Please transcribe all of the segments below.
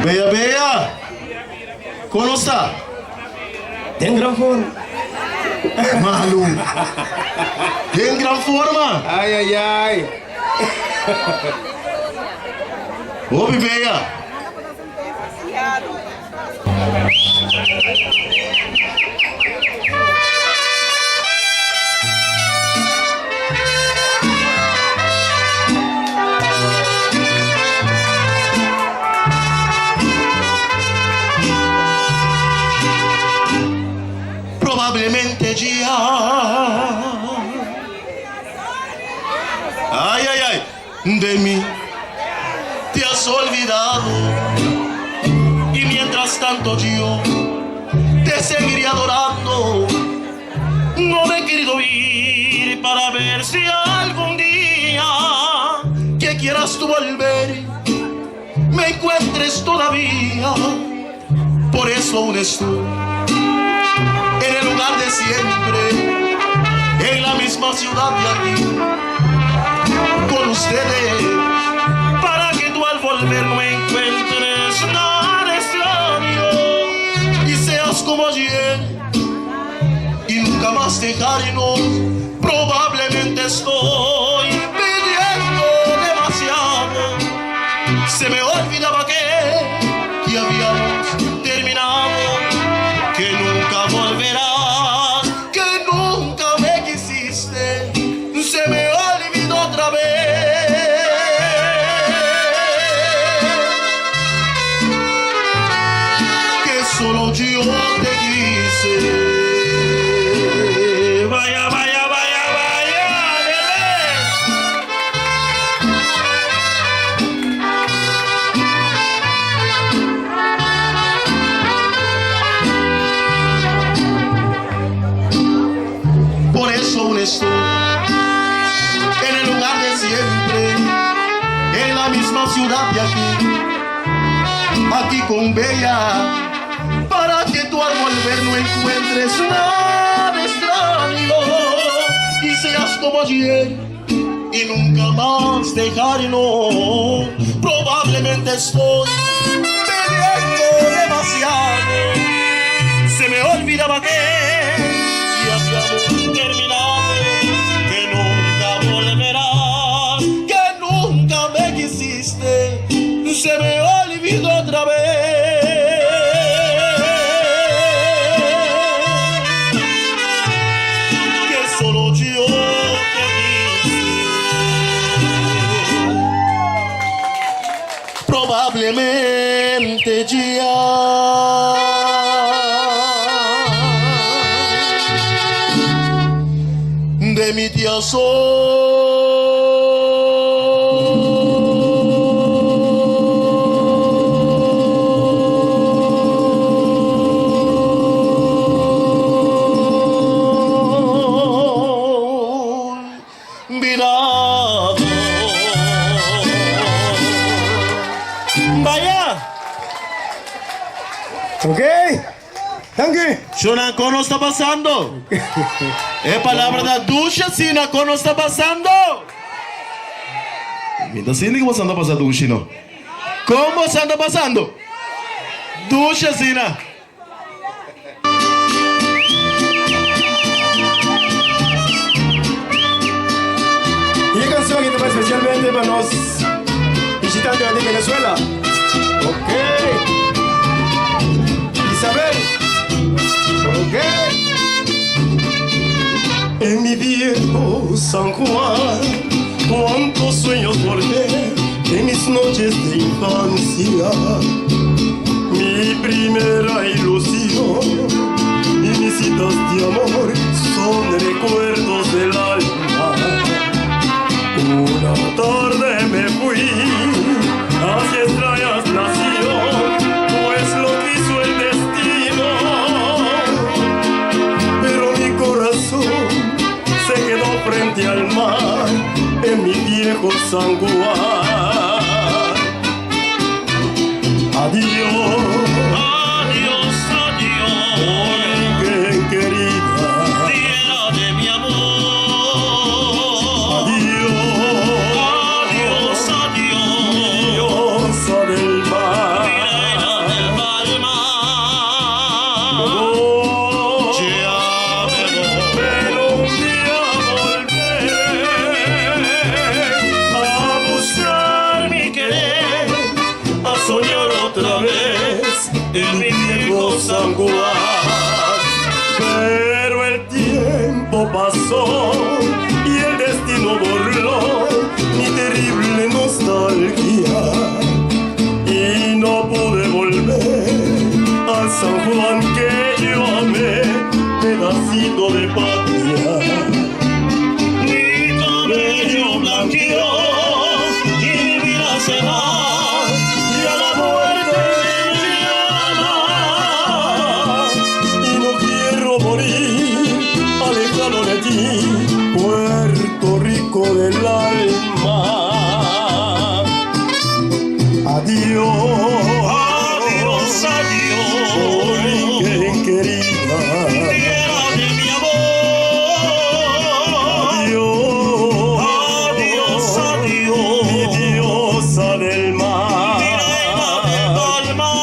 Bella, bella. ¿Cómo está? En gran forma. Malu. En gran forma. Ay, ay, ay. Oh, mi bella. Probablemente ya. Ay, ay, ay. De mí te has olvidado. Y mientras tanto yo te seguiré adorando. No me he querido ir para ver si algún día que quieras tú volver me encuentres todavía. Por eso aún estoy en el lugar de siempre, en la misma ciudad de aquí, con ustedes, para que tú al volver no encuentres nada extraño y seas como ayer y nunca más dejarnos. Probablemente estoy pidiendo demasiado. Se me olvidaba que habíamos terminado, que nunca volverás, que nunca me quisiste. Se me olvidó otra vez que solo yo te quise. Vaya, vaya, vaya, vaya, por eso aún estoy en el lugar de siempre, en la misma ciudad de aquí con Bella, para que tú al volver no encuentres nada extraño y seas como ayer y nunca más dejarnos. Probablemente estoy pidiendo demasiado. Se me olvidaba que habíamos terminado, que nunca volverás, que nunca me quisiste. Se me olvidó otra vez que solo yo te quise. Probablemente ya de mi tía virado. Vaya. Ok. Thank you. Shunako no está pasando. É palavra da ducha, Sinako não está passando. Então, Sina, que você anda passando, ducha, não? Como você anda passando? Ducha, Sina. Y la canción aquí va especialmente para los visitantes de Venezuela. Ok. Isabel. Ok. En mi viejo San Juan, cuántos sueños volver en mis noches de infancia. Mi primera ilusión y mis citas de amor son recuerdos del alma. Una tarde me fui hacia extrañas nación, pues lo quiso el destino. Pero mi corazón se quedó frente al mar en mi viejo San Juan. Adiós. Adiós, adiós. Bien querida. Tierra de mi amor. Adiós. Adiós, adiós. Diosa del mar. Mira en mi viejo San Juan. Pero el tiempo pasó y el destino borró mi terrible nostalgia y no pude volver al San Juan que yo amé, pedacito de patria. Mi cabello blanqueó y mi vida se va, Y a la muerte me llama, y no quiero morir alejado de ti, Puerto Rico del alma. Adiós, adiós, adiós, Borinquen querida. tierra de mi amor. Adiós, Adiós, adiós, mi diosa del mar. mi reina del mar.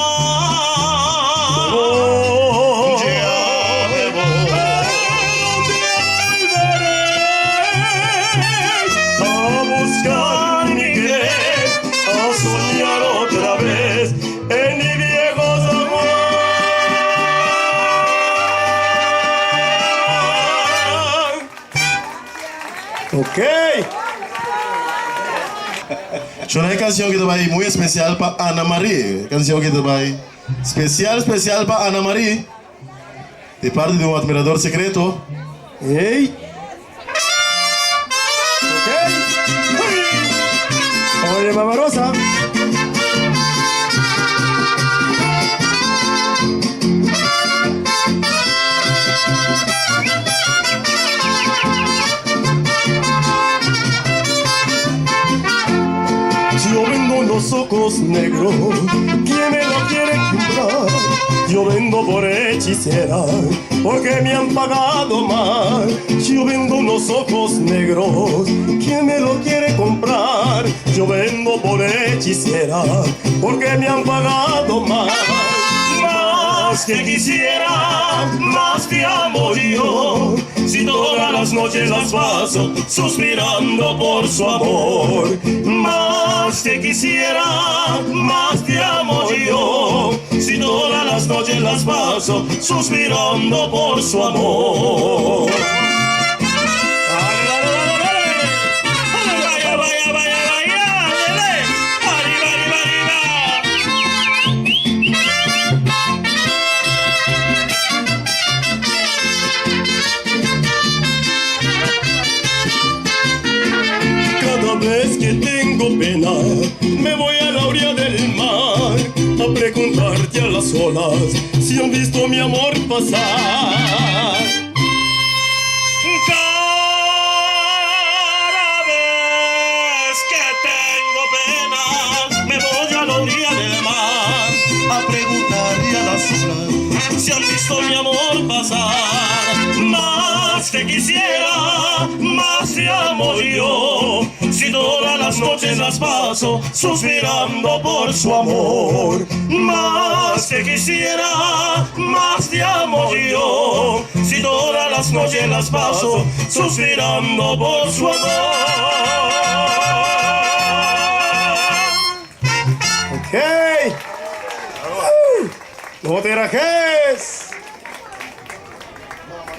Oh, Ya me voy. a buscar mi querer, a soñar otra vez en mi viejo San Juan. Ok. Una canción que te va a ir muy especial para Ana María. Canción que te va a ir especial para Ana María. De parte de un admirador secreto. Hey. Ok. Oye, mamá Rosa. Yo vendo los ojos negros, ¿quién me lo quiere comprar? Yo vendo por hechicera, porque me han pagado mal. Yo vendo unos ojos negros, ¿quién me lo quiere comprar? Yo vendo por hechicera, porque me han pagado mal. Más que quisiera, más te amo yo. Si todas las noches las paso suspirando por su amor. Más te quisiera, más te amo yo. Si todas las noches las paso suspirando por su amor. Vaya, vaya, vaya, vaya, dale. Arriba, arriba, arriba. Cada vez que tengo pena, me voy a la orilla del mar a preguntarte a las olas si han visto mi amor pasar. Cada vez que tengo pena, me voy a la orilla del mar A preguntarle a las olas. si han visto mi amor pasar. Más te quisiera, más te amo yo. Si todas las noches las paso suspirando por su amor. Más te quisiera, más te amo yo. Si todas las noches las paso suspirando por su amor. Ok. No te rajes.